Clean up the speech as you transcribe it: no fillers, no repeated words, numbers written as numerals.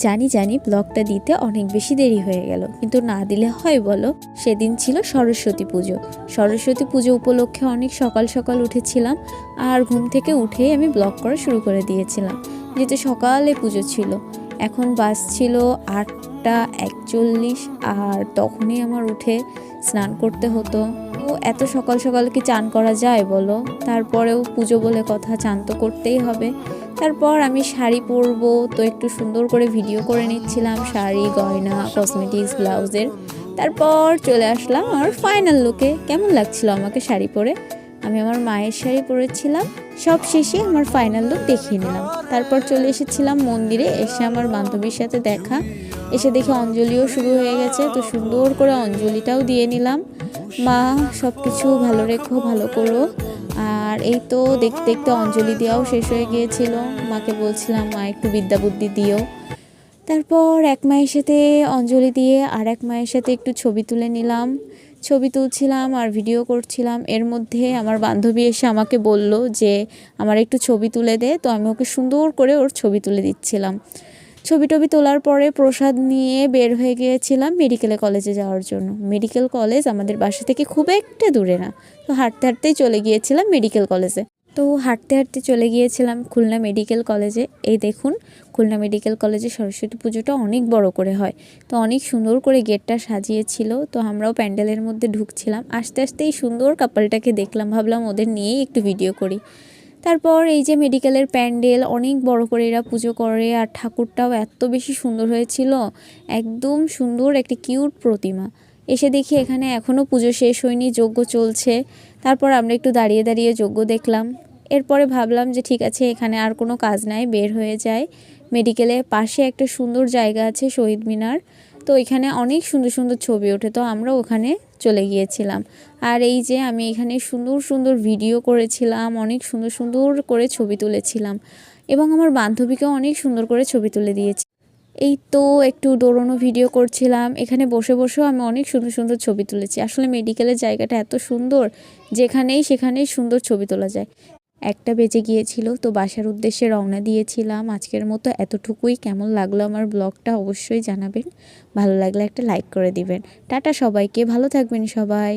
জানি ব্লগটা দিতে অনেক বেশি দেরি হয়ে গেল, কিন্তু না দিলে হয় বলো। সেদিন ছিল সরস্বতী পুজো। সরস্বতী পুজো উপলক্ষে অনেক সকাল সকাল উঠেছিলাম, আর ঘুম থেকে উঠেই আমি ব্লগ করা শুরু করে দিয়েছিলাম, যেহেতু সকালে পুজো ছিল। এখন বাজছিল 8টা 41, আর তখনই আমার উঠে স্নান করতে হতো। তো এত সকাল সকাল কি চান করা যায় বলো? তারপরেও পুজো বলে কথা, চান তো করতেই হবে। তারপর আমি শাড়ি পরবো, তো একটু সুন্দর করে ভিডিও করে নিচ্ছিলাম শাড়ি, গয়না, কসমেটিক্স, ব্লাউজের। তারপর চলে আসলাম আমার ফাইনাল লুকে। কেমন লাগছিল আমাকে শাড়ি পরে? আমি আমার মায়ের শাড়ি পরেছিলাম। সব শেষে আমার ফাইনাল লুক দেখিয়ে নিলাম। তারপর চলে এসেছিলাম মন্দিরে, এসে আমার বান্ধবীর সাথে দেখা। এসে দেখি অঞ্জলিও শুরু হয়ে গেছে, তো সুন্দর করে অঞ্জলিটাও দিয়ে নিলাম। মা সব কিছু ভালো রেখো, ভালো করো। আর এই তো দেখতে দেখতে অঞ্জলি দেওয়াও শেষ হয়ে গিয়েছিল। মাকে বলছিলাম, মা একটু বিদ্যা বুদ্ধি দিও। তারপর এক মায়ের সাথে অঞ্জলি দিয়ে আর এক মায়ের সাথে একটু ছবি তুলে নিলাম। ছবি তুলছিলাম আর ভিডিও করছিলাম। এর মধ্যে আমার বান্ধবী এসে আমাকে বলল যে আমার একটু ছবি তুলে দে, তো আমি ওকে সুন্দর করে ওর ছবি তুলে দিচ্ছিলাম। ছবি টবি তোলার পরে প্রসাদ নিয়ে বের হয়ে গিয়েছিলাম মেডিকেলে কলেজে যাওয়ার জন্য। মেডিকেল কলেজ আমাদের বাসা থেকে খুব একটা দূরে না, তো হাঁটতে হাঁটতেই চলে গিয়েছিলাম মেডিকেল কলেজে। তো হাঁটতে হাঁটতে চলে গিয়েছিলাম খুলনা মেডিকেল কলেজে। এই দেখুন, খুলনা মেডিকেল কলেজে সরস্বতী পুজোটা অনেক বড় করে হয়, তো অনেক সুন্দর করে গেটটা সাজিয়েছিল। তো আমরাও প্যান্ডেলের মধ্যে ঢুকছিলাম। আস্তে আস্তে এই সুন্দর কাপলটাকে দেখলাম, ভাবলাম ওদের নিয়েই একটু ভিডিও করি। তারপর এই যে মেডিকেলের প্যান্ডেল, অনেক বড় করে এরা পুজো করে, আর ঠাকুরটাও এত বেশি সুন্দর হয়েছিল, একদম সুন্দর একটা কিউট প্রতিমা। এসে দেখি এখানে এখনও পুজো শেষ হয়নি, যজ্ঞ চলছে। তারপর আমরা একটু দাঁড়িয়ে দাঁড়িয়ে যজ্ঞ দেখলাম। এরপরে ভাবলাম যে ঠিক আছে, এখানে আর কোনো কাজ নাই, বের হয়ে যায়। মেডিকেলের পাশে একটা সুন্দর জায়গা আছে, শহীদ মিনার, তো এখানে অনেক সুন্দর সুন্দর ছবি ওঠে, তো আমরা ওখানে চলে গিয়েছিলাম। আর এই যে আমি এখানে সুন্দর সুন্দর ভিডিও করেছিলাম, অনেক সুন্দর সুন্দর করে ছবি তুলেছিলাম, এবং আমার বান্ধবীকেও অনেক সুন্দর করে ছবি তুলে দিয়েছি। এই তো একটু দৌড়ানো ভিডিও করছিলাম। এখানে বসে বসেও আমি অনেক সুন্দর সুন্দর ছবি তুলেছি। আসলে মেডিকেলের জায়গাটা এত সুন্দর, যেখানেই সেখানেই সুন্দর ছবি তোলা যায়। 1টা বেজে গিয়েছিল, তো বাসার উদ্দেশ্যে রওনা দিয়েছিলাম। আজকের মতো এতটুকুই। কেমন লাগলো আমার ব্লগটা অবশ্যই জানাবেন। ভালো লাগলে একটা লাইক করে দিবেন। টাটা সবাইকে, ভালো থাকবেন সবাই।